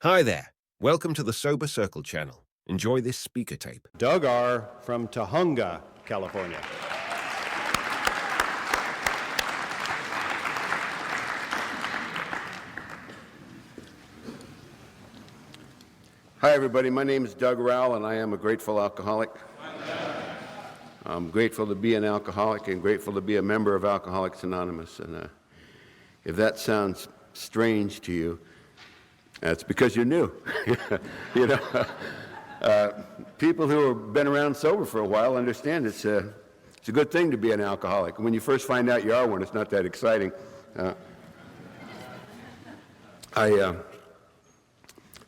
Hi there. Welcome to the SoberCircle channel. Enjoy this speaker tape. Doug R. from Tahunga, California. Hi, everybody. My name is Doug Rowell, and I am a grateful alcoholic. I'm grateful to be an alcoholic and grateful to be a member of Alcoholics Anonymous. And if that sounds strange to you, that's because you're new. You know, people who have been around sober for a while understand it's a good thing to be an alcoholic. When you first find out you are one, it's not that exciting. I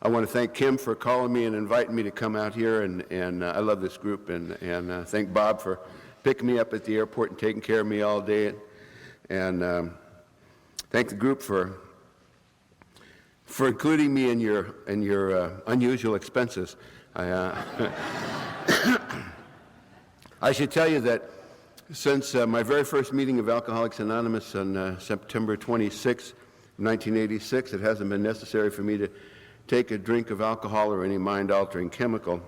want to thank Kim for calling me and inviting me to come out here, and I love this group, and thank Bob for picking me up at the airport and taking care of me all day, and thank the group for including me in your unusual expenses. I should tell you that since my very first meeting of Alcoholics Anonymous on September 26, 1986, it hasn't been necessary for me to take a drink of alcohol or any mind-altering chemical.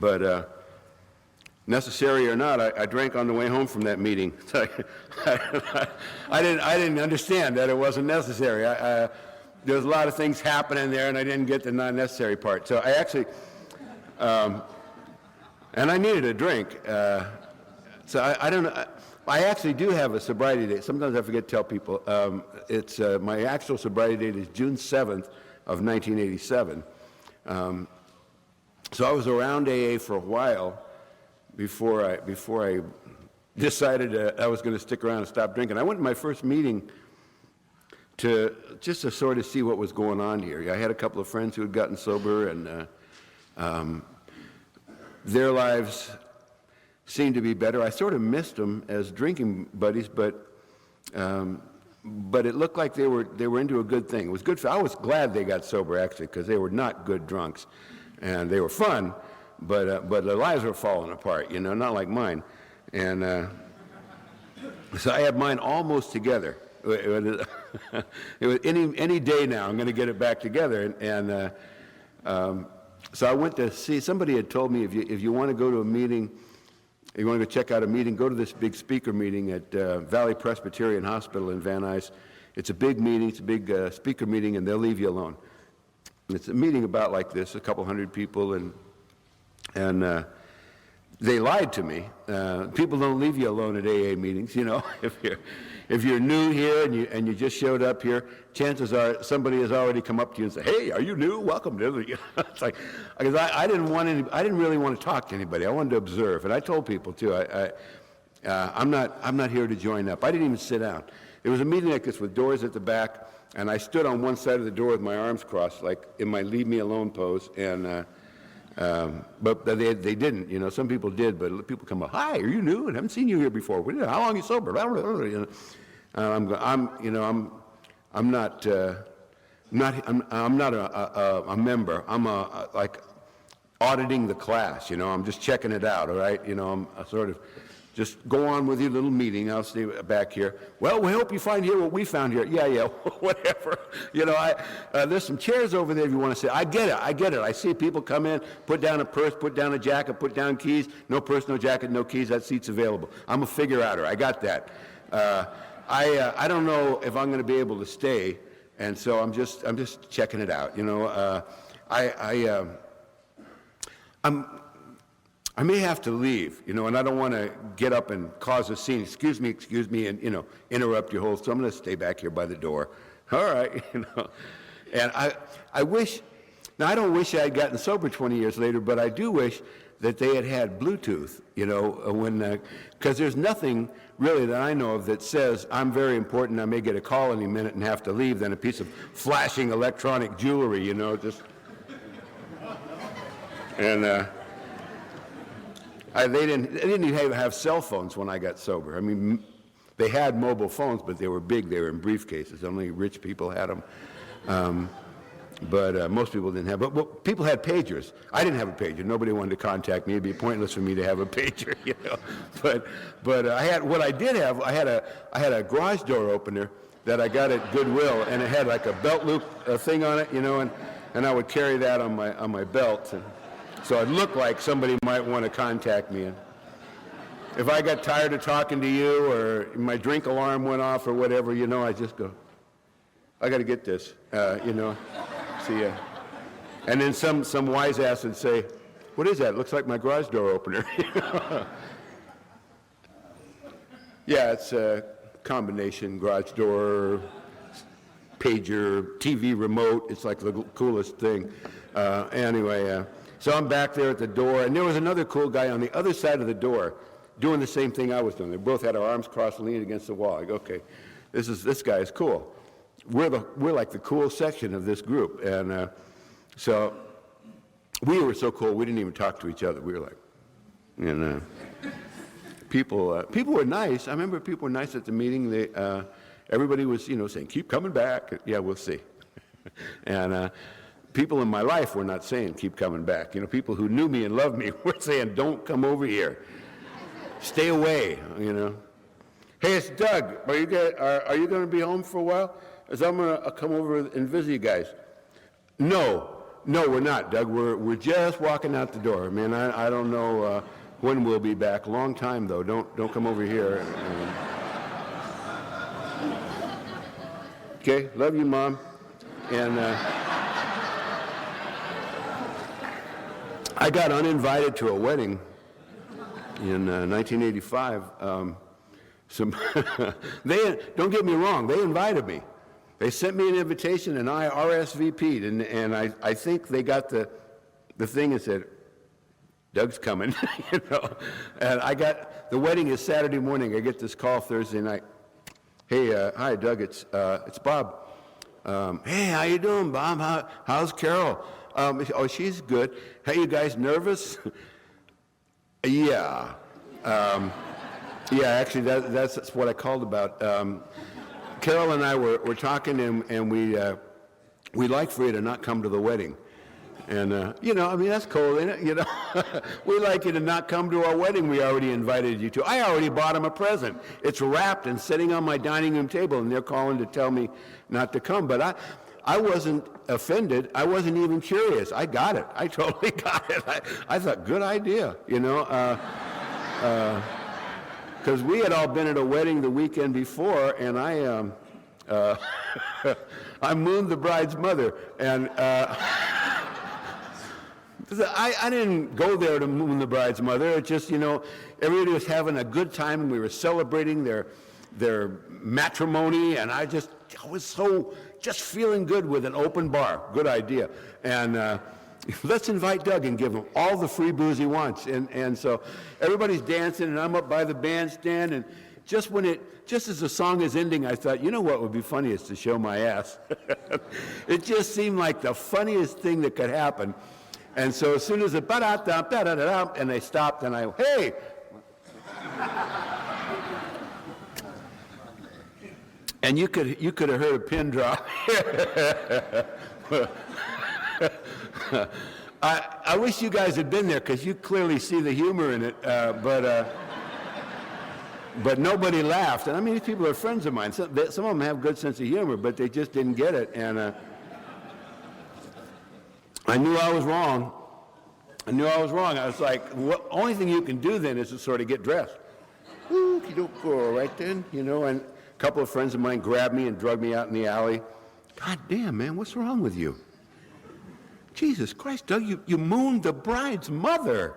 But necessary or not, I drank on the way home from that meeting. I didn't understand that it wasn't necessary. There was a lot of things happening there, and I didn't get the non-necessary part. So I actually, and I needed a drink. So I don't know. I actually do have a sobriety date. Sometimes I forget to tell people. It's my actual sobriety date is June 7th of 1987. So I was around AA for a while before I decided I was going to stick around and stop drinking. I went to my first meeting to sort of see what was going on here. I had a couple of friends who had gotten sober, and their lives seemed to be better. I sort of missed them as drinking buddies, but it looked like they were into a good thing. It was good. I was glad they got sober, actually, because they were not good drunks, and they were fun, but their lives were falling apart. You know, not like mine. And so I had mine almost together. It was any day now. I'm going to get it back together, and so I went to see. Somebody had told me if you want to go to a meeting, if you want to go check out a meeting, go to this big speaker meeting at Valley Presbyterian Hospital in Van Nuys. It's a big meeting. It's a big speaker meeting, and they'll leave you alone. And it's a meeting about like this, a couple hundred people, and they lied to me. People don't leave you alone at AA meetings, you know. If you're new here and you just showed up here, chances are somebody has already come up to you and said, "Hey, are you new? Welcome to the." It's like, because I didn't really want to talk to anybody. I wanted to observe, and I told people too. I'm not here to join up. I didn't even sit down. There was a meeting like this with doors at the back, and I stood on one side of the door with my arms crossed, like in my "leave me alone" pose, and. But they didn't, you know. Some people did, but people come up. "Hi, are you new? I haven't seen you here before. How long are you sober?" You know, I'm not a member. I'm like auditing the class. You know, I'm just checking it out. All right, you know, I'm sort of just go on with your little meeting. I'll stay back here. "Well, we hope you find here what we found here." Yeah, whatever. You know, there's some chairs over there if you want to sit. I get it. I see people come in, put down a purse, put down a jacket, put down keys. No purse, no jacket, no keys. That seat's available. I'm a figure-outer. I got that. I don't know if I'm going to be able to stay, and so I'm just checking it out. You know, I may have to leave, you know, and I don't want to get up and cause a scene. Excuse me, and, you know, interrupt your whole, so I'm going to stay back here by the door. All right, you know. And I wish, now I don't wish I had gotten sober 20 years later, but I do wish that they had Bluetooth, you know, because there's nothing really that I know of that says I'm very important, I may get a call any minute and have to leave, than a piece of flashing electronic jewelry, you know, just. And they didn't even have cell phones when I got sober. I mean, they had mobile phones, but they were big. They were in briefcases. Only rich people had them. But most people didn't have. But people had pagers. I didn't have a pager. Nobody wanted to contact me. It'd be pointless for me to have a pager, you know. But I had what I did have. I had a garage door opener that I got at Goodwill, and it had like a belt loop thing on it, you know, and I would carry that on my belt. And so I'd look like somebody might want to contact me. And if I got tired of talking to you or my drink alarm went off or whatever, you know, I just go, I got to get this, you know, see ya. And then some wise ass would say, what is that? Looks like my garage door opener. Yeah, it's a combination, garage door, pager, TV remote. It's like the coolest thing. Anyway, so I'm back there at the door, and there was another cool guy on the other side of the door doing the same thing I was doing. They both had our arms crossed, leaning against the wall. I go, okay, this guy is cool. We're like the cool section of this group, and so we were so cool we didn't even talk to each other. We were like, and people were nice. I remember people were nice at the meeting. Everybody was, you know, saying, keep coming back. Yeah, we'll see. And people in my life were not saying, keep coming back. You know, people who knew me and loved me were saying, don't come over here. Stay away, you know. Hey, it's Doug. Are you going to be home for a while? Because I'm going to come over and visit you guys. No, we're not, Doug. We're just walking out the door. Man, I don't know when we'll be back. Long time, though. Don't come over here. Okay, love you, Mom. And I got uninvited to a wedding in 1985. They, don't get me wrong, they invited me. They sent me an invitation and I RSVP'd, and I think they got the thing and said, Doug's coming, you know. And the wedding is Saturday morning. I get this call Thursday night. Hey, hi, Doug, it's Bob. Hey, how you doing, Bob? How's Carol? Oh, she's good. Hey, you guys nervous? Yeah. Yeah, actually, that's what I called about. Carol and I were talking, and we'd like for you to not come to the wedding. And, you know, I mean, that's cool, isn't it? You know, we'd like you to not come to our wedding we already invited you to. I already bought them a present. It's wrapped and sitting on my dining room table, and they're calling to tell me not to come. But I wasn't offended. I wasn't even curious. I got it. I totally got it. I thought, good idea, you know. Because we had all been at a wedding the weekend before, and I mooned the bride's mother. And I didn't go there to moon the bride's mother. It just, you know, everybody was having a good time, and we were celebrating their matrimony, and I was so just feeling good with an open bar. Good idea. And let's invite Doug and give him all the free booze he wants. And so everybody's dancing, and I'm up by the bandstand, and just as the song is ending, I thought, you know what would be funniest to show my ass. It just seemed like the funniest thing that could happen. And so as soon as it ba-da-da-da-da-da, and they stopped, and I, hey! And you could have heard a pin drop. I wish you guys had been there, because you clearly see the humor in it, but nobody laughed. And I mean, these people are friends of mine. Some of them have a good sense of humor, but they just didn't get it. And I knew I was wrong. I was like, the only thing you can do then is to sort of get dressed. Ooh, you don't go right then, you know. And a couple of friends of mine grabbed me and dragged me out in the alley. God damn, man, what's wrong with you? Jesus Christ, Doug, you mooned the bride's mother.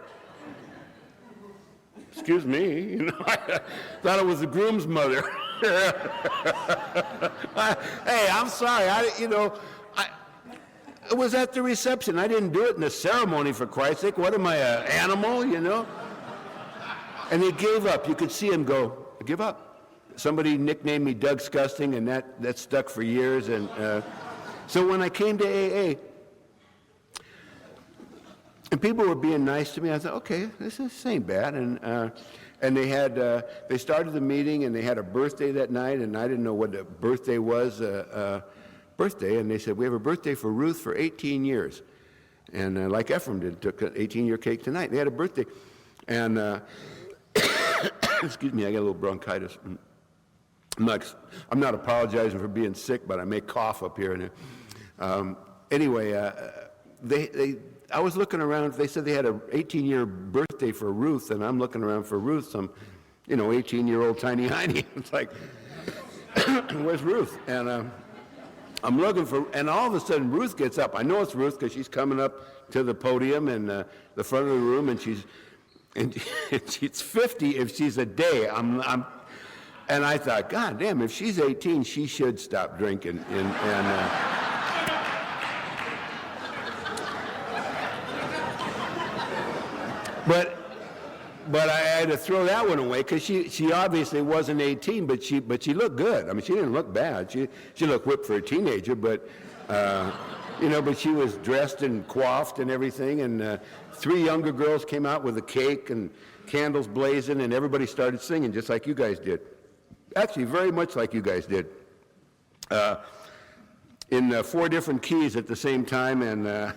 Excuse me, you know, I thought it was the groom's mother. Hey, I'm sorry, it was at the reception. I didn't do it in the ceremony, for Christ's sake. What am I, an animal, you know? And he gave up. You could see him go, give up. Somebody nicknamed me Doug Sgusting, and that stuck for years. And so when I came to AA, and people were being nice to me, I thought, okay, this ain't bad. And they started the meeting, and they had a birthday that night, and I didn't know what a birthday was. Birthday, and they said, we have a birthday for Ruth for 18 years. And like Ephraim did, took an 18-year cake tonight. They had a birthday. And, excuse me, I got a little bronchitis. I'm not apologizing for being sick, but I may cough up here. Anyway, I was looking around. They said they had an 18-year birthday for Ruth, and I'm looking around for Ruth, some, 18-year-old tiny hiney. It's like, where's Ruth? And I'm looking for, and all of a sudden Ruth gets up. I know it's Ruth because she's coming up to the podium in the front of the room, and she's 50 if she's a day. And I thought, God damn, if she's 18, she should stop drinking. But I had to throw that one away because she obviously wasn't 18, but she looked good. I mean, she didn't look bad. She looked whipped for a teenager, but but she was dressed and coiffed and everything. And 3 younger girls came out with a cake and candles blazing, and everybody started singing just like you guys did. Actually, very much like you guys did. In 4 different keys at the same time, and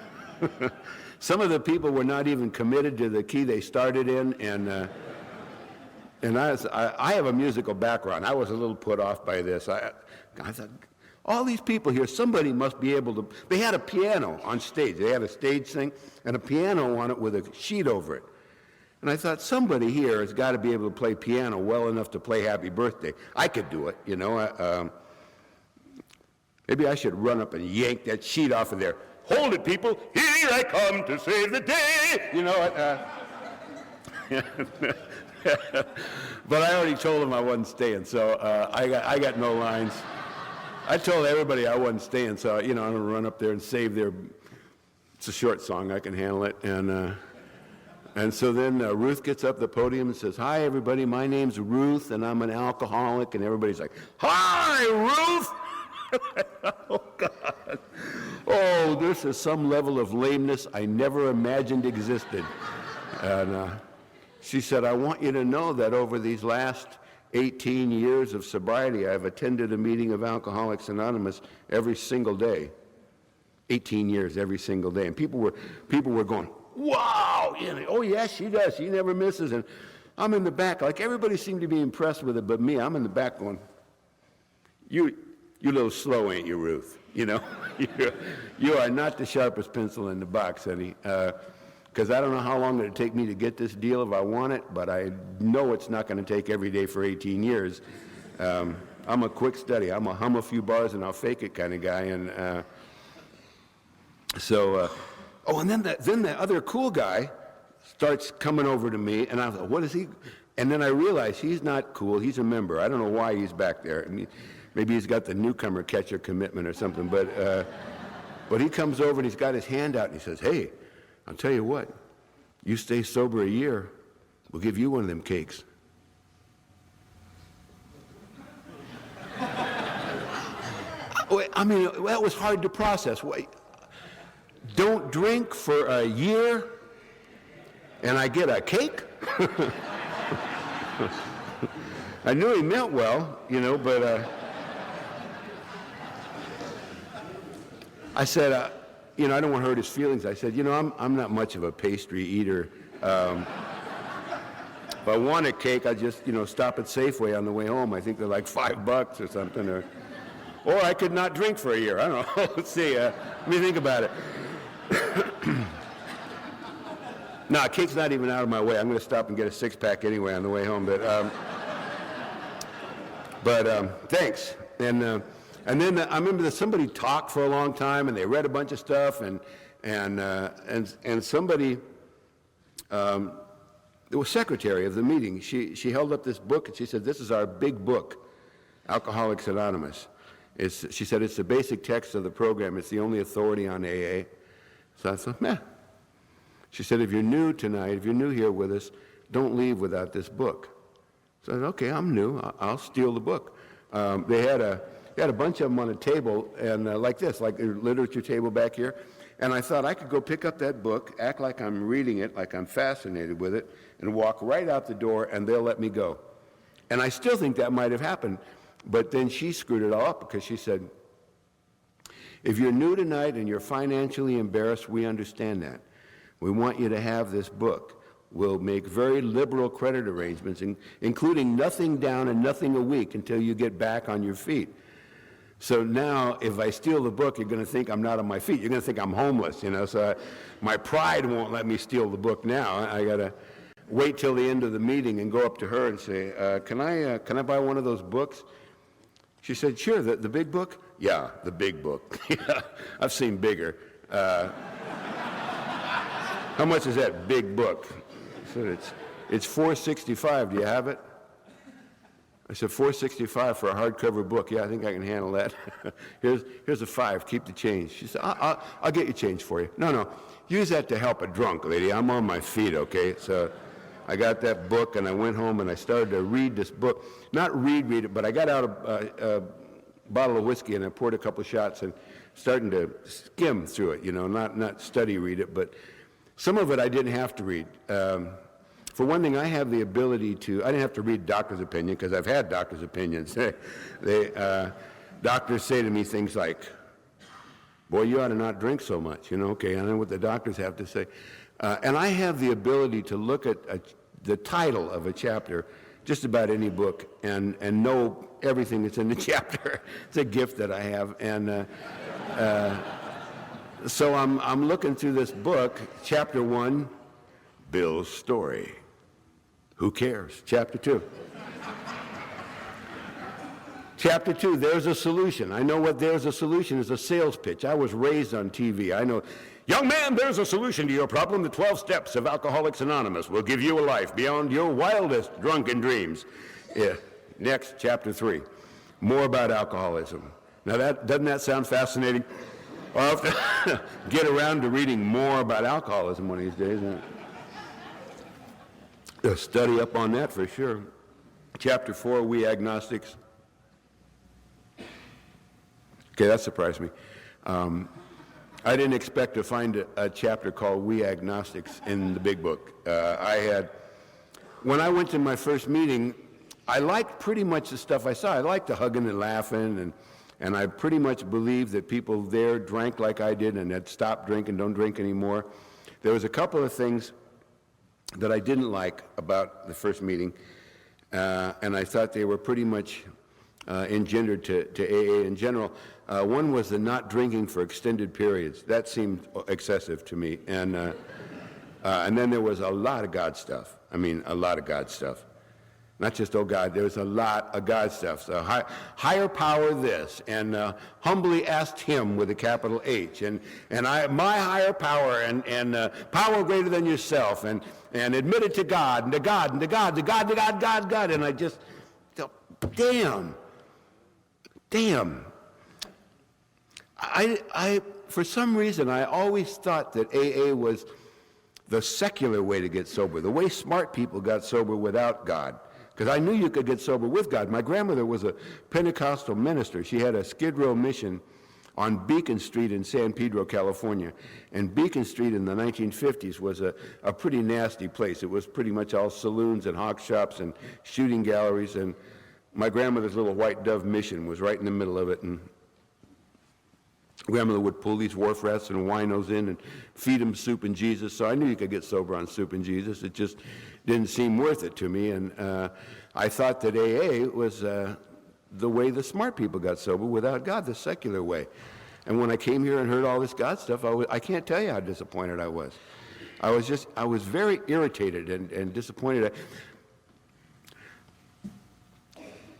some of the people were not even committed to the key they started in, and I have a musical background. I was a little put off by this. I thought, all these people here, somebody must be able to. They had a piano on stage. They had a stage thing and a piano on it with a sheet over it. And I thought, somebody here has got to be able to play piano well enough to play Happy Birthday. I could do it, Maybe I should run up and yank that sheet off of there. Hold it, people. Here I come to save the day. But I already told them I wasn't staying, so I got no lines. I told everybody I wasn't staying, so, I'm going to run up there and save their... It's a short song. I can handle it. And so then Ruth gets up the podium and says, "Hi, everybody. My name's Ruth, and I'm an alcoholic." And everybody's like, "Hi, Ruth!" Oh, God. Oh, this is some level of lameness I never imagined existed. And she said, "I want you to know that over these last 18 years of sobriety, I've attended a meeting of Alcoholics Anonymous every single day. 18 years, every single day." And people were going, "Wow! Oh, yes, she does. She never misses." And I'm in the back, like everybody seemed to be impressed with it, but me, I'm in the back going, You a little slow, ain't you, Ruth? You are not the sharpest pencil in the box, honey. Because I don't know how long it'll take me to get this deal if I want it, but I know it's not going to take every day for 18 years. I'm a quick study. I'm a hum a few bars and I'll fake it kind of guy. And and then the other cool guy starts coming over to me, and I thought, what is he? And then I realized he's not cool. He's a member. I don't know why he's back there. I mean, maybe he's got the newcomer catcher commitment or something. But he comes over and he's got his hand out and he says, "Hey, I'll tell you what. You stay sober a year, we'll give you one of them cakes." I mean, that was hard to process. Don't drink for a year, and I get a cake? I knew he meant well, but I said, I don't want to hurt his feelings. I said, I'm not much of a pastry eater. If I want a cake, I just, stop at Safeway on the way home. I think they're like $5 or something. Or I could not drink for a year. I don't know. Let's see. Let me think about it. No, cake's not even out of my way. I'm going to stop and get a 6-pack anyway on the way home. But thanks. And then I remember that somebody talked for a long time, and they read a bunch of stuff, and somebody, the secretary of the meeting, she held up this book and she said, "This is our big book, Alcoholics Anonymous." She said it's the basic text of the program. It's the only authority on AA. So I thought, meh. She said, if you're new tonight, if you're new here with us, don't leave without this book. So I said, okay, I'm new. I'll steal the book. They had a bunch of them on a table, and like this, like a literature table back here. And I thought I could go pick up that book, act like I'm reading it, like I'm fascinated with it, and walk right out the door, and they'll let me go. And I still think that might have happened. But then she screwed it all up because she said, if you're new tonight and you're financially embarrassed, we understand that. We want you to have this book. will make very liberal credit arrangements, including nothing down and nothing a week until you get back on your feet. So now, if I steal the book, you're going to think I'm not on my feet. You're going to think I'm homeless, So my pride won't let me steal the book now. I got to wait till the end of the meeting and go up to her and say, can I buy one of those books? She said, sure, the big book? Yeah, the big book. I've seen bigger. How much is that big book? I said, it's $4.65. Do you have it? I said, $4.65 for a hardcover book. Yeah, I think I can handle that. here's a $5. Keep the change. She said, I'll get you change for you. No, use that to help a drunk lady. I'm on my feet, okay? So I got that book, and I went home, and I started to read this book. Not read it, but I got out a bottle of whiskey, and I poured a couple shots, and starting to skim through it, not study read it, but some of it I didn't have to read. For one thing, I have the ability I didn't have to read doctor's opinion, because I've had doctor's opinions. Doctors say to me things like, boy, you ought to not drink so much, okay, I know what the doctors have to say. And I have the ability to look at the title of a chapter, just about any book, and know everything that's in the chapter. It's a gift that I have. And so I'm looking through this book, chapter 1, Bill's story. Who cares? Chapter 2. Chapter 2, there's a solution. I know what there's a solution is a sales pitch. I was raised on TV. I know, young man, there's a solution to your problem. The 12 steps of Alcoholics Anonymous will give you a life beyond your wildest drunken dreams. Yeah. Next, chapter 3, more about alcoholism. Now, doesn't that sound fascinating? I'll have to get around to reading more about alcoholism one of these days. A study up on that for sure. Chapter 4, We Agnostics. Okay, that surprised me. I didn't expect to find a chapter called We Agnostics in the big book. When I went to my first meeting, I liked pretty much the stuff I saw. I liked the hugging and laughing, and I pretty much believed that people there drank like I did and had stopped drinking, don't drink anymore. There was a couple of things that I didn't like about the first meeting, and I thought they were pretty much engendered to AA in general. One was the not drinking for extended periods. That seemed excessive to me. And then there was a lot of God stuff. I mean, a lot of God stuff. Not just, oh God, there was a lot of God stuff. So higher power this, and humbly asked him with a capital H, and my higher power, and power greater than yourself, and admit it to God, and to God, and to God, to God, to God, God, God. And I just thought, damn. I for some reason, I always thought that AA was the secular way to get sober, the way smart people got sober without God. Because I knew you could get sober with God. My grandmother was a Pentecostal minister. She had a Skid Row mission on Beacon Street in San Pedro, California. And Beacon Street in the 1950s was a pretty nasty place. It was pretty much all saloons and hawk shops and shooting galleries. And my grandmother's little White Dove mission was right in the middle of it. And grandmother would pull these wharf rats and winos in and feed them soup and Jesus. So I knew you could get sober on soup and Jesus. It just didn't seem worth it to me. And I thought that AA was the way the smart people got sober without God, the secular way. And when I came here and heard all this God stuff, I can't tell you how disappointed I was. I was very irritated and disappointed.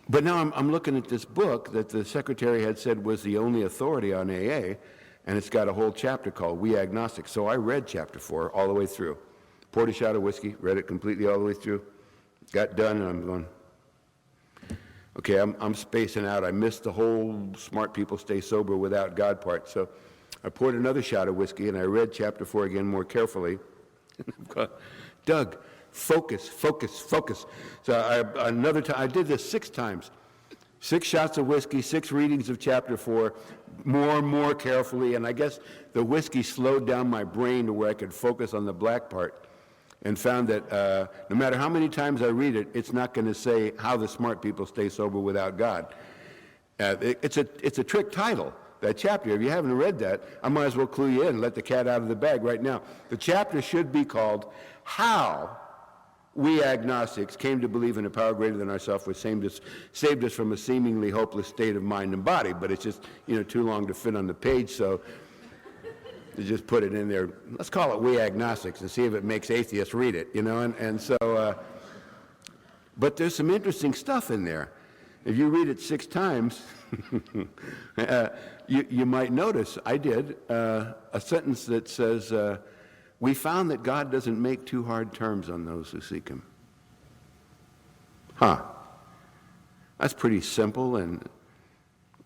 But now I'm looking at this book that the secretary had said was the only authority on AA, and it's got a whole chapter called We Agnostics. So I read chapter 4 all the way through. Poured a shot of whiskey, read it completely all the way through, got done, and I'm going, okay, I'm spacing out. I missed the whole smart people stay sober without God part. So I poured another shot of whiskey, and I read chapter 4 again more carefully. Doug, focus, focus, focus. So another time, I did this 6 times. 6 shots of whiskey, 6 readings of chapter 4, more and more carefully, and I guess the whiskey slowed down my brain to where I could focus on the black part, and found that no matter how many times I read it, it's not going to say how the smart people stay sober without God. It's a trick title, that chapter. If you haven't read that, I might as well clue you in and let the cat out of the bag right now. The chapter should be called How We Agnostics Came to Believe in a Power Greater Than Ourselves, which saved us from a seemingly hopeless state of mind and body. But it's just, too long to fit on the page, so you just put it in there. Let's call it We Agnostics and see if it makes atheists read it, but there's some interesting stuff in there. If you read it 6 times, you might notice, I did, a sentence that says, we found that God doesn't make too hard terms on those who seek him. That's pretty simple and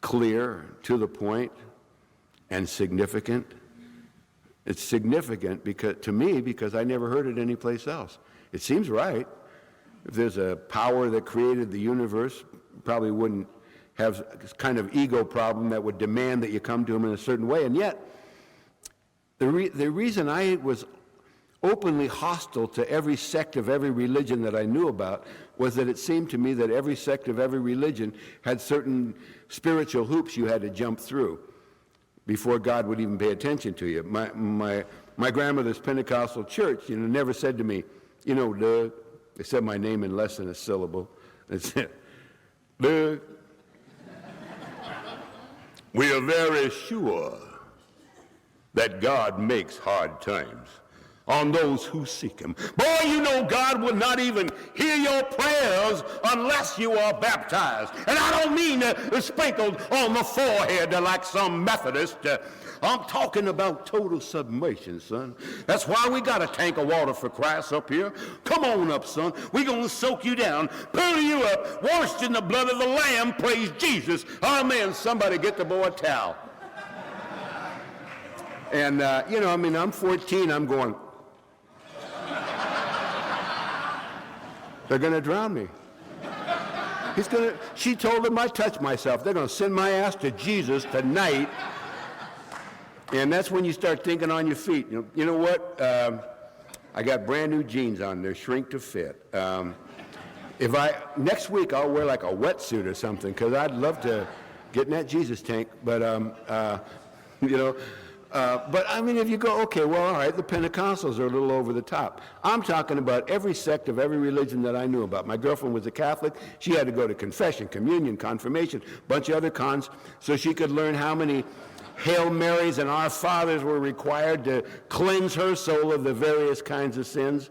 clear, to the point, and significant. It's significant to me because I never heard it anyplace else. It seems right. If there's a power that created the universe, probably wouldn't have this kind of ego problem that would demand that you come to him in a certain way. And yet, the reason I was openly hostile to every sect of every religion that I knew about was that it seemed to me that every sect of every religion had certain spiritual hoops you had to jump through before God would even pay attention to you. My grandmother's Pentecostal church, never said to me, Doug, they said my name in less than a syllable. They said, Doug, we are very sure that God makes hard times on those who seek him. Boy, God will not even hear your prayers unless you are baptized. And I don't mean sprinkled on the forehead like some Methodist. I'm talking about total submersion, son. That's why we got a tank of water for Christ up here. Come on up, son. We're going to soak you down, pull you up, washed in the blood of the Lamb. Praise Jesus. Amen. Somebody get the boy a towel. And, I'm 14. I'm going, they're going to drown me. She told him I touched myself. They're going to send my ass to Jesus tonight. And that's when you start thinking on your feet. You know what? I got brand new jeans on. They're shrink to fit. Next week I'll wear like a wetsuit or something because I'd love to get in that Jesus tank. But but I mean, if you go, okay, well, all right, the Pentecostals are a little over the top. I'm talking about every sect of every religion that I knew about. My girlfriend was a Catholic. She had to go to confession, communion, confirmation, a bunch of other cons, so she could learn how many Hail Marys and Our Fathers were required to cleanse her soul of the various kinds of sins.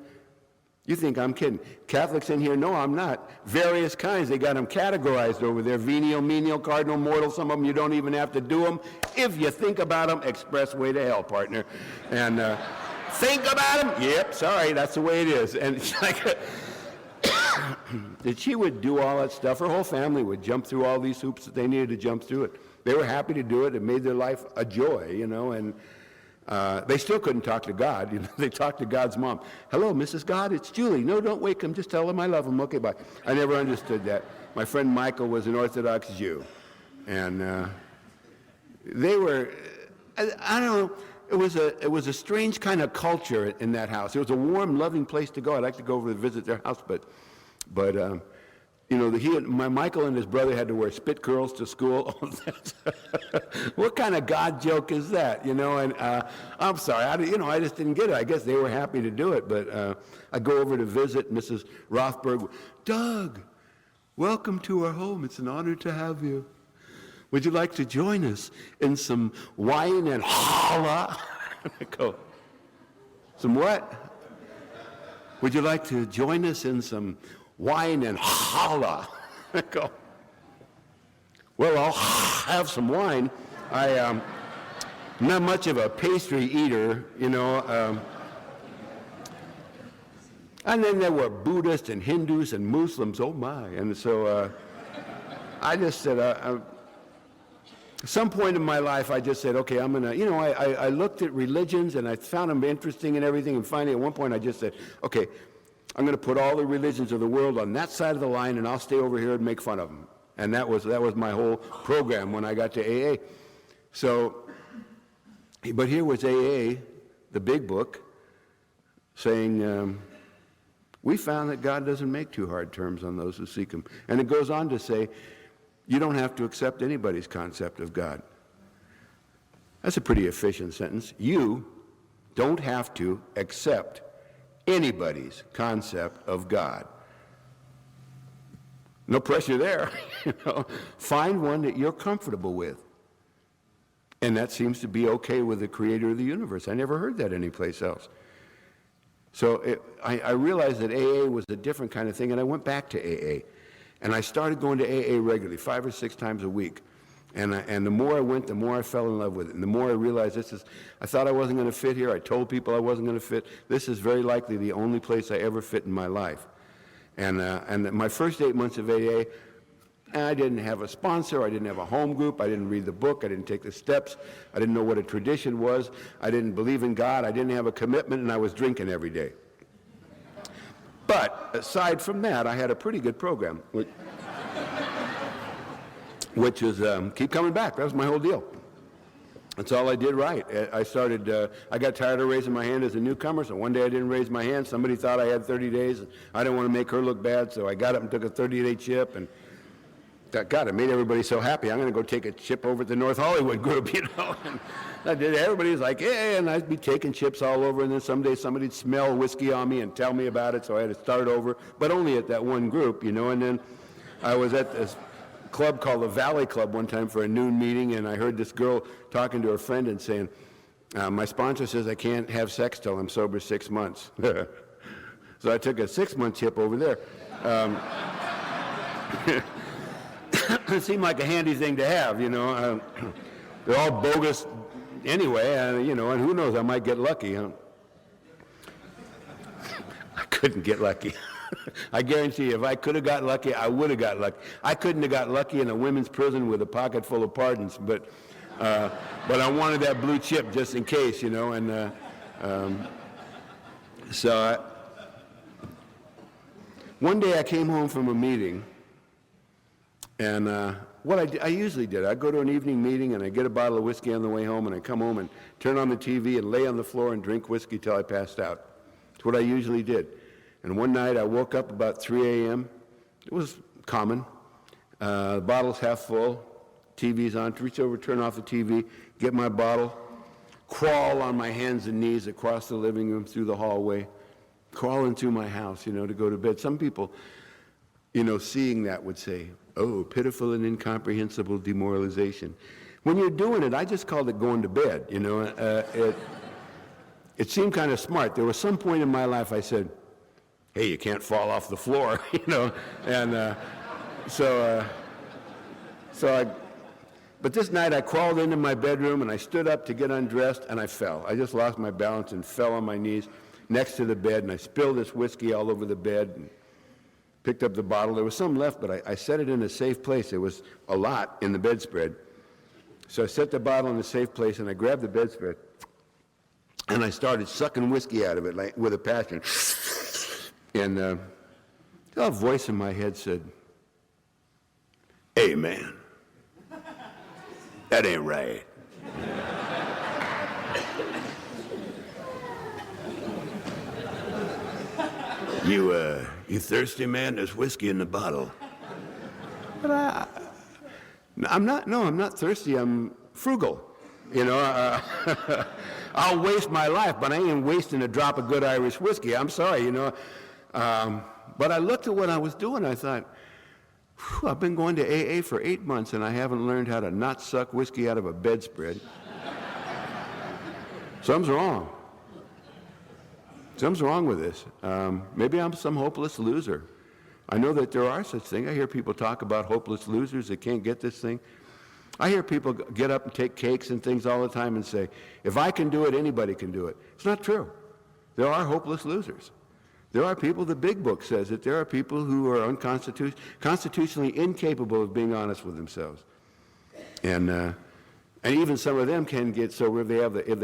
You think I'm kidding. Catholics in here, no, I'm not. Various kinds, they got them categorized over there. Venial, menial, cardinal, mortal. Some of them you don't even have to do them. If you think about them, expressway to hell, partner. And think about them? Yep, sorry, that's the way it is. And it's like, that she would do all that stuff. Her whole family would jump through all these hoops that they needed to jump through it. They were happy to do it. It made their life a joy, and they still couldn't talk to God. They talked to God's mom. Hello, Mrs. God, it's Julie. No, don't wake him. Just tell him I love him. Okay, bye. I never understood that. My friend Michael was an Orthodox Jew. And they were, I don't know, it was a strange kind of culture in that house. It was a warm, loving place to go. I'd like to go over and visit their house, but Michael and his brother had to wear spit curls to school. What kind of God joke is that? And I'm sorry, I just didn't get it. I guess they were happy to do it, but I go over to visit Mrs. Rothberg. Doug, welcome to our home. It's an honor to have you. Would you like to join us in some wine and challah? I go, some what? Would you like to join us in some wine and challah? I go, well, I'll have some wine. I'm not much of a pastry eater, and then there were Buddhists and Hindus and Muslims, oh my. And so I just said, at some point in my life, I just said, okay, I'm going to, I looked at religions and I found them interesting and everything. And finally, at one point, I just said, okay, I'm going to put all the religions of the world on that side of the line, and I'll stay over here and make fun of them. And that was my whole program when I got to AA. So, but here was AA, the big book, saying, we found that God doesn't make too hard terms on those who seek him. And it goes on to say, you don't have to accept anybody's concept of God. That's a pretty efficient sentence. You don't have to accept anybody's concept of God. No pressure there. Find one that you're comfortable with. And that seems to be okay with the creator of the universe. I never heard that anyplace else. So I realized that AA was a different kind of thing, and I went back to AA. And I started going to AA regularly, 5 or 6 times a week. And the more I went, the more I fell in love with it. And the more I realized I thought I wasn't going to fit here. I told people I wasn't going to fit. This is very likely the only place I ever fit in my life. And my first 8 months of AA, I didn't have a sponsor. I didn't have a home group. I didn't read the book. I didn't take the steps. I didn't know what a tradition was. I didn't believe in God. I didn't have a commitment, and I was drinking every day. But aside from that, I had a pretty good program, which is keep coming back. That was my whole deal. That's all I did right. I got tired of raising my hand as a newcomer, so one day I didn't raise my hand. Somebody thought I had 30 days. And I didn't want to make her look bad, so I got up and took a 30-day chip, and God, it made everybody so happy. I'm going to go take a chip over at the North Hollywood group, And I did. Everybody's like, hey, and I'd be taking chips all over, and then someday somebody'd smell whiskey on me and tell me about it, so I had to start over, but only at that one group, And then I was at this club called the Valley Club one time for a noon meeting, and I heard this girl talking to her friend and saying, my sponsor says I can't have sex till I'm sober 6 months. So I took a 6-month chip over there. It seemed like a handy thing to have, They're all bogus anyway, and who knows, I might get lucky. I couldn't get lucky. I guarantee you, if I could have got lucky, I would have got lucky. I couldn't have got lucky in a women's prison with a pocket full of pardons, but I wanted that blue chip just in case, one day I came home from a meeting, and what I usually did, I'd go to an evening meeting and I'd get a bottle of whiskey on the way home, and I'd come home and turn on the TV and lay on the floor and drink whiskey till I passed out. That's what I usually did. And one night I woke up about 3 a.m. It was common. The bottle's half full, TV's on, reach over, turn off the TV, get my bottle, crawl on my hands and knees across the living room through the hallway, crawl into my house, to go to bed. Some people, seeing that would say, oh, pitiful and incomprehensible demoralization. When you're doing it, I just called it going to bed, It seemed kind of smart. There was some point in my life I said, hey, you can't fall off the floor, but this night I crawled into my bedroom and I stood up to get undressed and I fell. I just lost my balance and fell on my knees next to the bed, and I spilled this whiskey all over the bed and picked up the bottle. There was some left, but I set it in a safe place. There was a lot in the bedspread. So I set the bottle in a safe place and I grabbed the bedspread and I started sucking whiskey out of it with a passion. And a voice in my head said, hey, man, that ain't right. You thirsty, man? There's whiskey in the bottle. But I'm not thirsty. I'm frugal. I'll waste my life, but I ain't wasting a drop of good Irish whiskey. I'm sorry, But I looked at what I was doing. I thought, I've been going to AA for 8 months, and I haven't learned how to not suck whiskey out of a bedspread. Something's wrong. Something's wrong with this. Maybe I'm some hopeless loser. I know that there are such things. I hear people talk about hopeless losers that can't get this thing. I hear people get up and take cakes and things all the time and say, if I can do it, anybody can do it. It's not true. There are hopeless losers. There are people, the big book says that there are people who are constitutionally incapable of being honest with themselves. And even some of them can get sober if they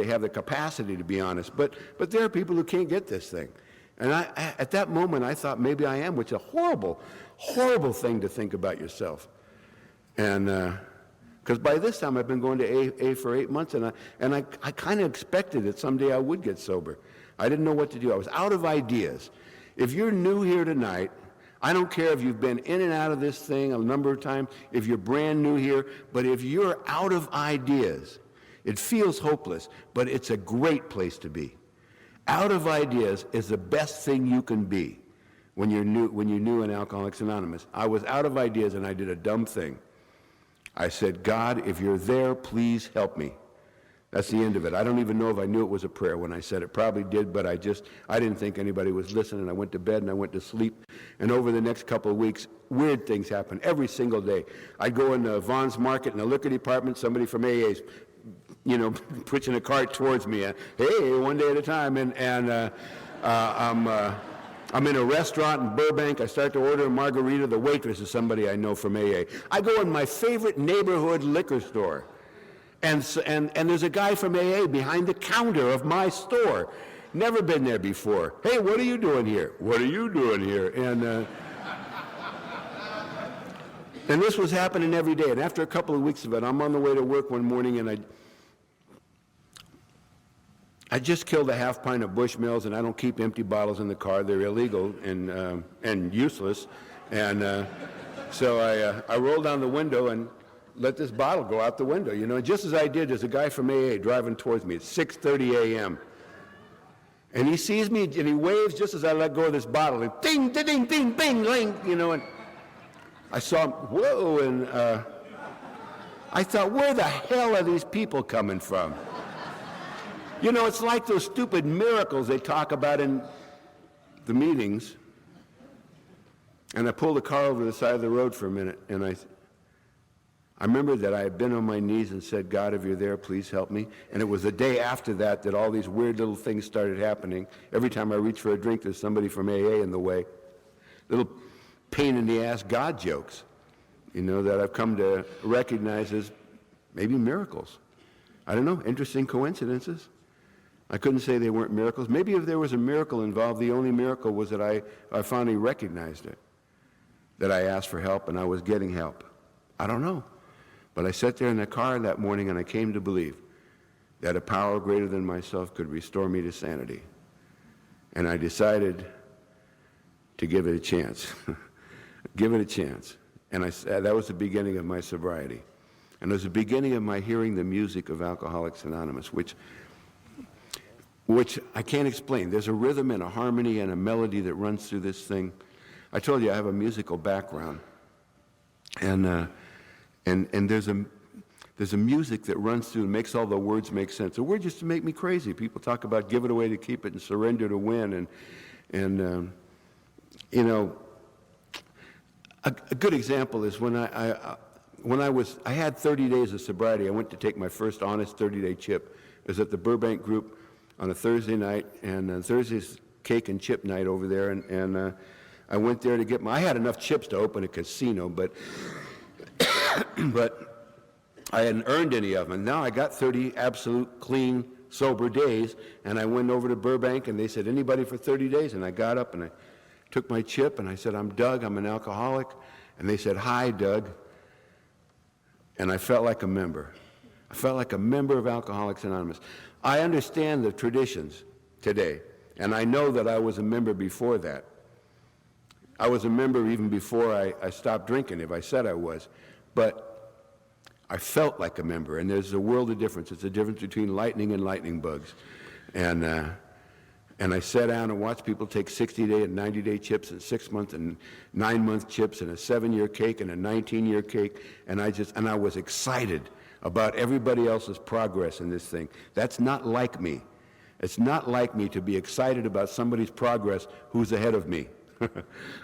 have the capacity to be honest. But there are people who can't get this thing. And at that moment, I thought maybe I am, which is a horrible, horrible thing to think about yourself. And because by this time I've been going to AA for 8 months, and I kind of expected that someday I would get sober. I didn't know what to do. I was out of ideas. If you're new here tonight, I don't care if you've been in and out of this thing a number of times, if you're brand new here, but if you're out of ideas, It feels hopeless, but it's a great place to be. Out of ideas is the best thing you can be when you're new in Alcoholics Anonymous. I was out of ideas and I did a dumb thing. I said, God, if you're there, please help me. That's the end of it. I don't even know if I knew it was a prayer when I said it. Probably did, but I didn't think anybody was listening. I went to bed and I went to sleep. And over the next couple of weeks, weird things happened every single day. I'd go into Vaughn's Market in the liquor department, somebody from AA's, pushing a cart towards me. Hey, one day at a time. I'm in a restaurant in Burbank. I start to order a margarita. The waitress is somebody I know from AA. I go in my favorite neighborhood liquor store. And there's a guy from AA behind the counter of my store. Never been there before. Hey, what are you doing here? What are you doing here? And this was happening every day. And after a couple of weeks of it, I'm on the way to work one morning, and I just killed a half pint of Bushmills, and I don't keep empty bottles in the car. They're illegal and useless. And so I rolled down the window and let this bottle go out the window, And just as I did, there's a guy from AA driving towards me. It's 6:30 a.m. And he sees me, and he waves just as I let go of this bottle. And ding, ding, ding, ding, bing, ling, And I saw him, whoa, and I thought, where the hell are these people coming from? It's like those stupid miracles they talk about in the meetings. And I pulled the car over the side of the road for a minute, and I remember that I had been on my knees and said, God, if you're there, please help me. And it was the day after that all these weird little things started happening. Every time I reach for a drink, there's somebody from AA in the way. Little pain in the ass God jokes, that I've come to recognize as maybe miracles. I don't know, interesting coincidences. I couldn't say they weren't miracles. Maybe if there was a miracle involved, the only miracle was that I finally recognized it, that I asked for help and I was getting help. I don't know. But I sat there in the car that morning and I came to believe that a power greater than myself could restore me to sanity. And I decided to give it a chance. Give it a chance. And that was the beginning of my sobriety. And it was the beginning of my hearing the music of Alcoholics Anonymous, which I can't explain. There's a rhythm and a harmony and a melody that runs through this thing. I told you I have a musical background. And there's a music that runs through and makes all the words make sense. The words used to make me crazy. People talk about give it away to keep it and surrender to win. A good example is when I had 30 days of sobriety. I went to take my first honest 30-day chip. It was at the Burbank group on a Thursday night, and Thursday's cake and chip night over there. And I went there to get I had enough chips to open a casino, but I hadn't earned any of them. And now I got 30 absolute clean, sober days, and I went over to Burbank, and they said, anybody for 30 days? And I got up, and I took my chip, and I said, I'm Doug, I'm an alcoholic. And they said, hi, Doug. And I felt like a member. I felt like a member of Alcoholics Anonymous. I understand the traditions today, and I know that I was a member before that. I was a member even before I stopped drinking, if I said I was. But I felt like a member, and there's a world of difference. It's the difference between lightning and lightning bugs. And I sat down and watched people take 60-day and 90-day chips and 6-month and 9-month chips and a 7-year cake and a 19-year cake, and I was excited about everybody else's progress in this thing. That's not like me. It's not like me to be excited about somebody's progress who's ahead of me.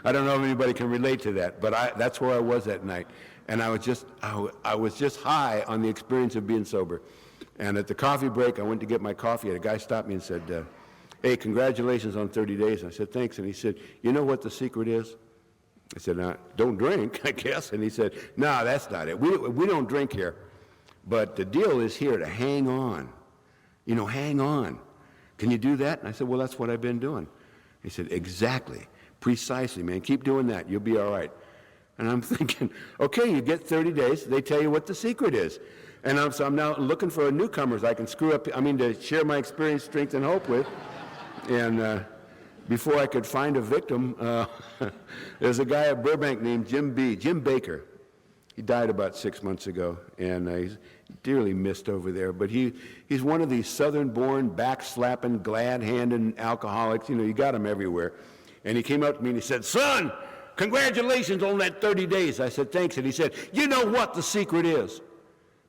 I don't know if anybody can relate to that, but that's where I was that night. And I was just high on the experience of being sober. And at the coffee break, I went to get my coffee, and a guy stopped me and said, hey, congratulations on 30 days. And I said, thanks. And he said, you know what the secret is? I said, don't drink, I guess. And he said, no, that's not it. We don't drink here. But the deal is here to hang on. Hang on. Can you do that? And I said, well, that's what I've been doing. He said, exactly. Precisely, man. Keep doing that. You'll be all right. And I'm thinking, okay, you get 30 days. They tell you what the secret is. And so I'm now looking for newcomers I can to share my experience, strength, and hope with. And before I could find a victim, there's a guy at Burbank named Jim Baker. He died about 6 months ago, and he's dearly missed over there. But he's one of these southern-born, back-slapping, glad-handing alcoholics. You know, you got them everywhere. And he came up to me and he said, "Son, congratulations on that 30 days. I said, "Thanks." And he said, "You know what the secret is?"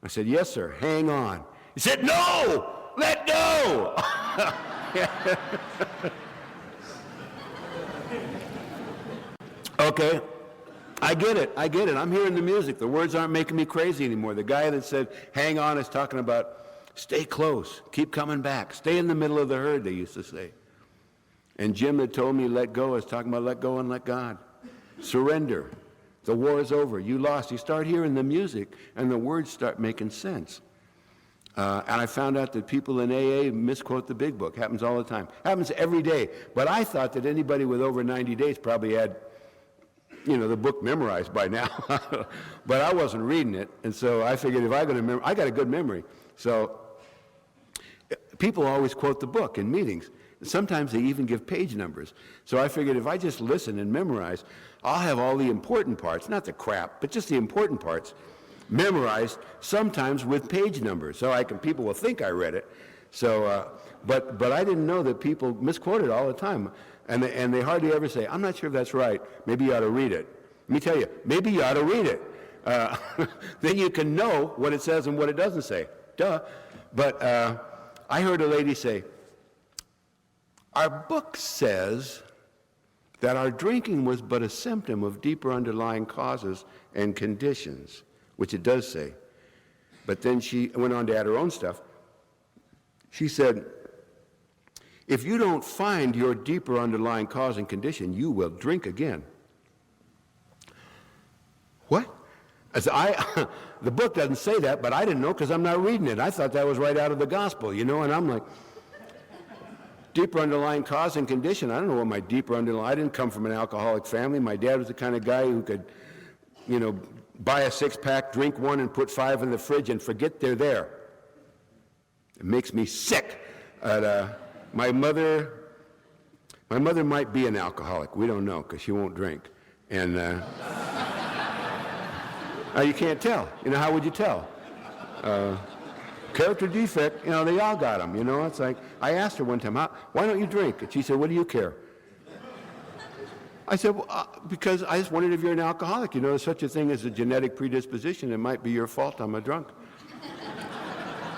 I said, "Yes, sir. Hang on." He said, "No, let go." Okay. I get it. I'm hearing the music. The words aren't making me crazy anymore. The guy that said, "Hang on," is talking about stay close, keep coming back, stay in the middle of the herd, they used to say. And Jim that told me let go is talking about let go and let God. Surrender. The war is over. You lost. You start hearing the music, and the words start making sense. And I found out that people in AA misquote the big book. Happens all the time. Happens every day. But I thought that anybody with over 90 days probably had, you know, the book memorized by now. But I wasn't reading it, and so I figured if I got a good memory. So people always quote the book in meetings. Sometimes they even give page numbers. So I figured if I just listen and memorize, I'll have all the important parts, not the crap, but just the important parts, memorized, sometimes with page numbers, so people will think I read it. So, but I didn't know that people misquote it all the time. And they hardly ever say, "I'm not sure if that's right. Maybe you ought to read it." Let me tell you, maybe you ought to read it. Then you can know what it says and what it doesn't say. Duh. But I heard a lady say, "Our book says that our drinking was but a symptom of deeper underlying causes and conditions," which it does say. But then she went on to add her own stuff. She said, "If you don't find your deeper underlying cause and condition, you will drink again." What? The book doesn't say that, but I didn't know because I'm not reading it. I thought that was right out of the gospel, you know, and I'm like, deeper underlying cause and condition. I don't know what my deeper underlying, I didn't come from an alcoholic family. My dad was the kind of guy who could, you know, buy a six-pack, drink one, and put 5 in the fridge and forget they're there. It makes me sick. My mother might be an alcoholic. We don't know because she won't drink. And you can't tell. You know, how would you tell? Character defect, you know, they all got them, you know. It's like, I asked her one time, "Why don't you drink?" And she said, "What do you care?" I said, "Well, because I just wondered if you're an alcoholic. You know, there's such a thing as a genetic predisposition. It might be your fault I'm a drunk."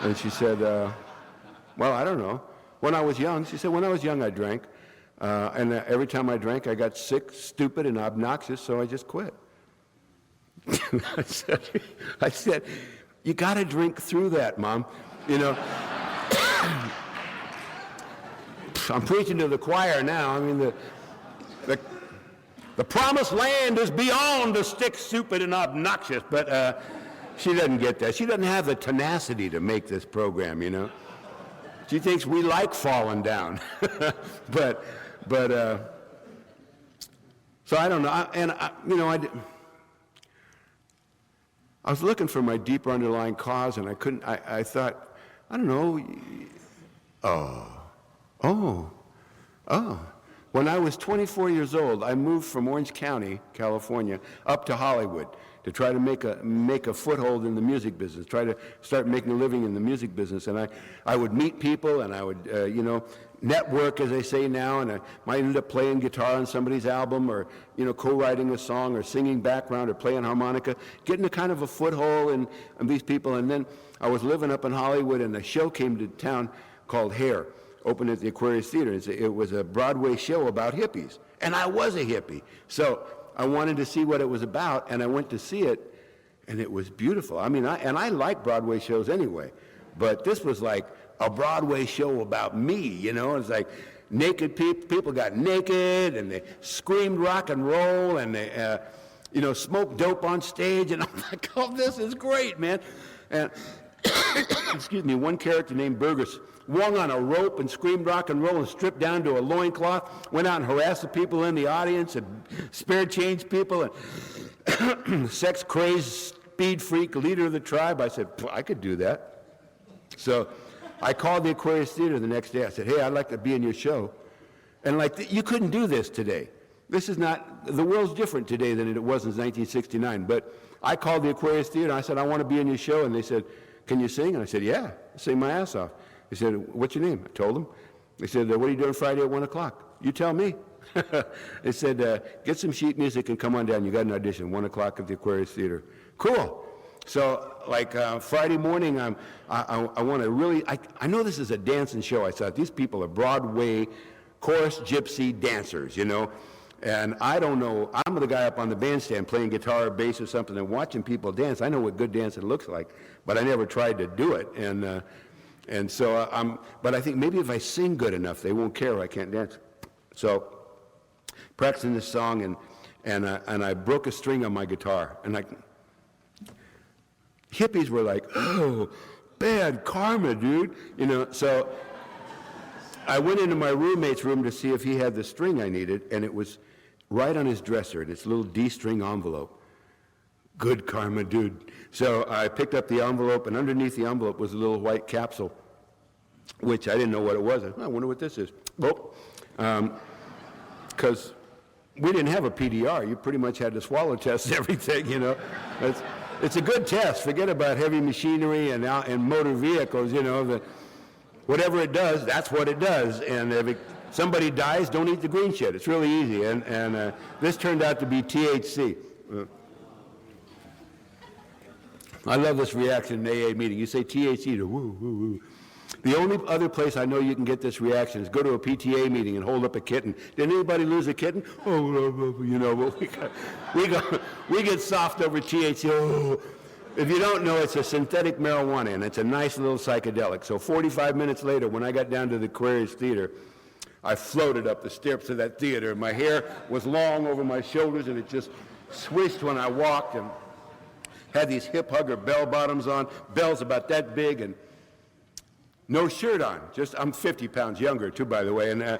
And she said, "Well, I don't know. When I was young," she said, "when I was young, I drank. And every time I drank, I got sick, stupid, and obnoxious, so I just quit." I said, "You got to drink through that, Mom. You know." I'm preaching to the choir now. I mean, the promised land is beyond the stick, stupid, and obnoxious. But she doesn't get that. She doesn't have the tenacity to make this program, you know. She thinks we like falling down. but so I don't know. I was looking for my deeper underlying cause, and I couldn't. I thought, I don't know. When I was 24 years old, I moved from Orange County, California, up to Hollywood to try to make a foothold in the music business, try to start making a living in the music business. And I would meet people, and I would, network, as they say now, and I might end up playing guitar on somebody's album, or, co-writing a song, or singing background, or playing harmonica, getting a kind of a foothold in these people. And then I was living up in Hollywood, and a show came to town called Hair, opened at the Aquarius Theater. It was a Broadway show about hippies, and I was a hippie. So I wanted to see what it was about, and I went to see it, and it was beautiful. I mean, I like Broadway shows anyway, but this was like a Broadway show about me, It's like naked people got naked, and they screamed rock and roll, and they, smoked dope on stage, and I'm like, oh, this is great, man. And excuse me, one character named Burgess swung on a rope and screamed rock and roll and stripped down to a loincloth, went out and harassed the people in the audience and spare change people, and sex-crazed speed freak, leader of the tribe. I said, I could do that. So I called the Aquarius Theater the next day. I said, hey, I'd like to be in your show. And you couldn't do this today. This is not, the world's different today than it was in 1969, but I called the Aquarius Theater, and I said, I want to be in your show, and they said, can you sing? And I said, yeah, I sing my ass off. They said, what's your name? I told them. They said, what are you doing Friday at 1 o'clock? You tell me. They said, get some sheet music and come on down. You got an audition, 1 o'clock at the Aquarius Theater. Cool. So, like Friday morning, I want to really, I know this is a dancing show. I thought, these people are Broadway chorus gypsy dancers, you know. And I don't know, I'm the guy up on the bandstand playing guitar or bass or something and watching people dance. I know what good dancing looks like, but I never tried to do it. And so but I think maybe if I sing good enough, they won't care I can't dance. So, practicing this song, and I broke a string on my guitar. And hippies were like, oh, bad karma, dude. You know, so I went into my roommate's room to see if he had the string I needed, and it was right on his dresser, and it's a little D-string envelope. Good karma, dude. So I picked up the envelope, and underneath the envelope was a little white capsule, which I didn't know what it was. I wonder what this is. Well, because we didn't have a PDR. You pretty much had to swallow test everything, you know. It's a good test. Forget about heavy machinery and motor vehicles, you know. Whatever it does, that's what it does. And if somebody dies, don't eat the green shit. It's really easy. And this turned out to be THC. I love this reaction in an AA meeting. You say THC to woo, woo, woo. The only other place I know you can get this reaction is go to a PTA meeting and hold up a kitten. Did anybody lose a kitten? Oh, you know, we get soft over THC. Oh. If you don't know, it's a synthetic marijuana, and it's a nice little psychedelic. So 45 minutes later, when I got down to the Aquarius Theater, I floated up the steps of that theater. My hair was long over my shoulders, and it just swished when I walked, and had these hip hugger bell bottoms on, bells about that big, and no shirt on. I'm 50 pounds younger, too, by the way, and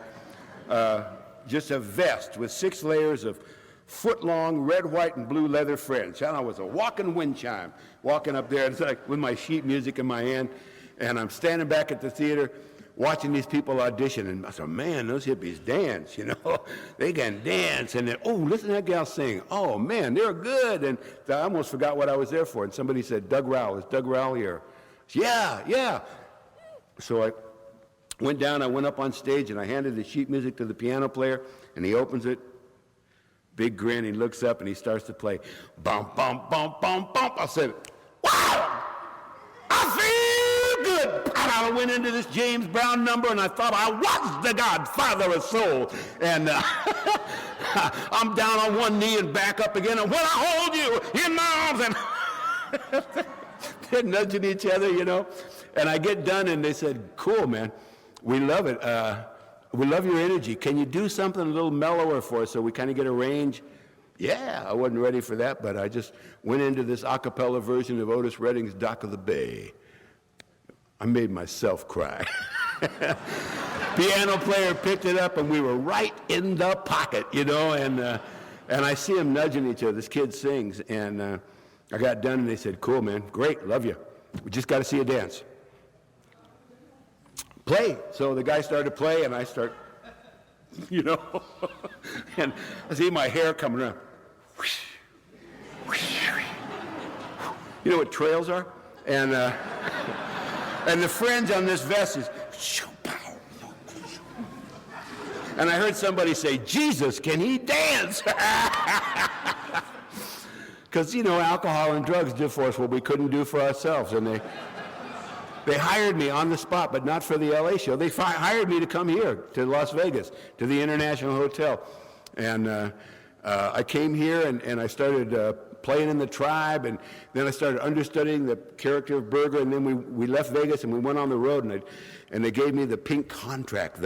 just a vest with 6 layers of foot-long red, white, and blue leather fringe. And I was a walking wind chime, walking up there with my sheet music in my hand, and I'm standing back at the theater watching these people audition, and I said, man, those hippies dance, you know. They can dance, and then, oh, listen to that gal sing. Oh, man, they're good. And I almost forgot what I was there for, and somebody said, Doug Rowell, is Doug Rowell here? I said, yeah. So I went down, I went up on stage, and I handed the sheet music to the piano player, and he opens it. Big grin, he looks up and he starts to play. Bump, bump, bump, bump, bump. I said, wow, I feel good. And I went into this James Brown number and I thought I was the Godfather of soul. And I'm down on one knee and back up again. And when I hold you in my arms, and they're nudging each other, you know. And I get done and they said, cool, man, we love it. We love your energy. Can you do something a little mellower for us so we kind of get a range? Yeah, I wasn't ready for that, but I just went into this a cappella version of Otis Redding's Dock of the Bay. I made myself cry. Piano player picked it up, and we were right in the pocket, you know, and I see them nudging each other. This kid sings, and I got done, and they said, cool, man, great, love you. We just got to see you dance. Play. So the guy started to play, and I start, you know, and I see my hair coming around. You know what trails are? And the fringe on this vest is, and I heard somebody say, Jesus, can he dance? Because, you know, alcohol and drugs did for us what we couldn't do for ourselves, and they hired me on the spot, but not for the LA show. They hired me to come here to Las Vegas, to the International Hotel. And I came here and I started playing in the Tribe, and then I started understudying the character of Berger, and then we left Vegas and we went on the road, and they gave me the pink contract.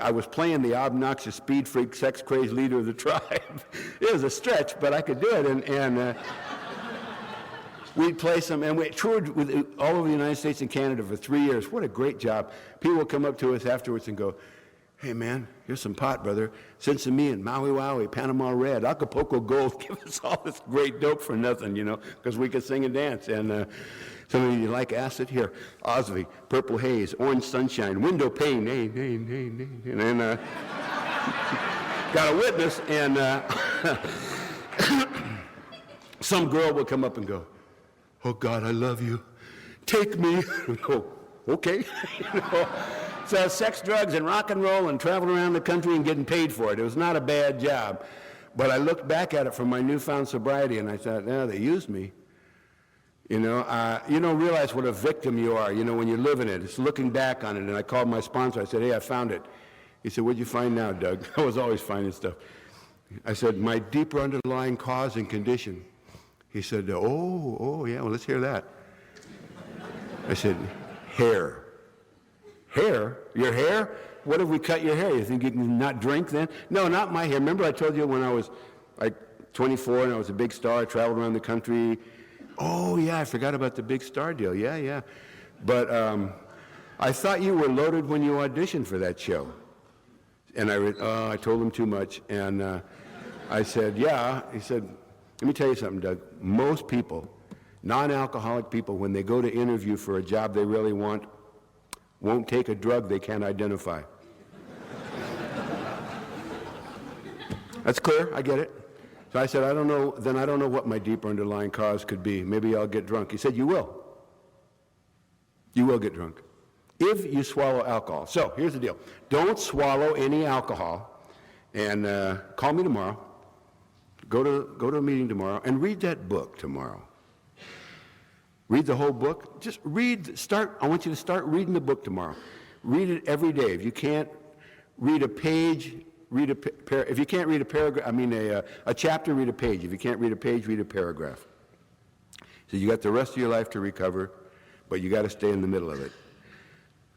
I was playing the obnoxious speed freak, sex crazed leader of the Tribe. It was a stretch, but I could do it. And we'd play some, and we toured with all over the United States and Canada for 3 years. What a great job. People would come up to us afterwards and go, hey, man, here's some pot, brother. Send some me in Maui Wowie, Panama Red, Acapulco Gold. Give us all this great dope for nothing, you know, because we could sing and dance. And some of you like acid? Here, Osby, Purple Haze, Orange Sunshine, Window Pane, hey. And then got a witness, and some girl would come up and go, "Oh God, I love you. Take me." Oh, okay. You know? So sex, drugs, and rock and roll, and traveling around the country and getting paid for it. It was not a bad job. But I looked back at it from my newfound sobriety, and I thought, no, they used me. You don't realize what a victim you are, when you're living it. It's looking back on it. And I called my sponsor. I said, "Hey, I found it." He said, "What'd you find now, Doug?" I was always finding stuff. I said, "My deeper underlying cause and condition." He said, oh, yeah, well, let's hear that. I said, "Hair." "Hair? Your hair? What if we cut your hair? You think you can not drink then?" "No, not my hair. Remember I told you when I was like 24 and I was a big star, I traveled around the country." "Oh, yeah, I forgot about the big star deal. Yeah. But I thought you were loaded when you auditioned for that show." And I told him too much. And I said, "Yeah." He said, "Let me tell you something, Doug. Most people, non-alcoholic people, when they go to interview for a job they really want, won't take a drug they can't identify." That's clear, I get it. So I said, I don't know what my deeper underlying cause could be. Maybe I'll get drunk. He said, "You will. You will get drunk if you swallow alcohol." So here's the deal. Don't swallow any alcohol, and call me tomorrow. Go to a meeting tomorrow and read that book tomorrow. Read the whole book. Just I want you to start reading the book tomorrow. Read it every day. If you can't read a page, if you can't read a paragraph, a chapter, read a page. If you can't read a page, read a paragraph. So you got the rest of your life to recover, but you got to stay in the middle of it.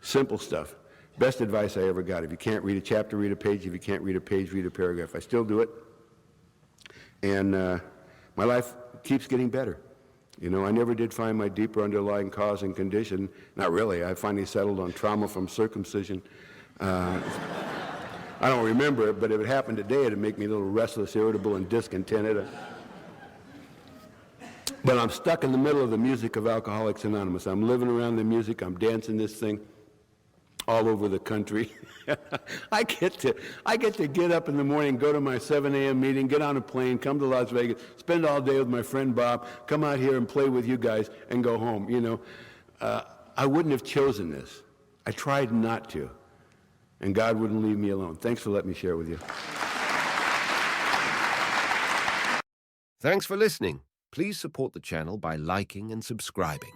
Simple stuff. Best advice I ever got. If you can't read a chapter, read a page. If you can't read a page, read a paragraph. I still do it. And my life keeps getting better. I never did find my deeper underlying cause and condition. Not really. I finally settled on trauma from circumcision. I don't remember it, but if it happened today, it'd make me a little restless, irritable, and discontented. But I'm stuck in the middle of the music of Alcoholics Anonymous. I'm living around the music. I'm dancing this thing all over the country. I get to get up in the morning, go to my 7 a.m. meeting, get on a plane, come to Las Vegas, spend all day with my friend Bob, come out here and play with you guys, and go home. I wouldn't have chosen this. I tried not to. And God wouldn't leave me alone. Thanks for letting me share with you. Thanks for listening. Please support the channel by liking and subscribing.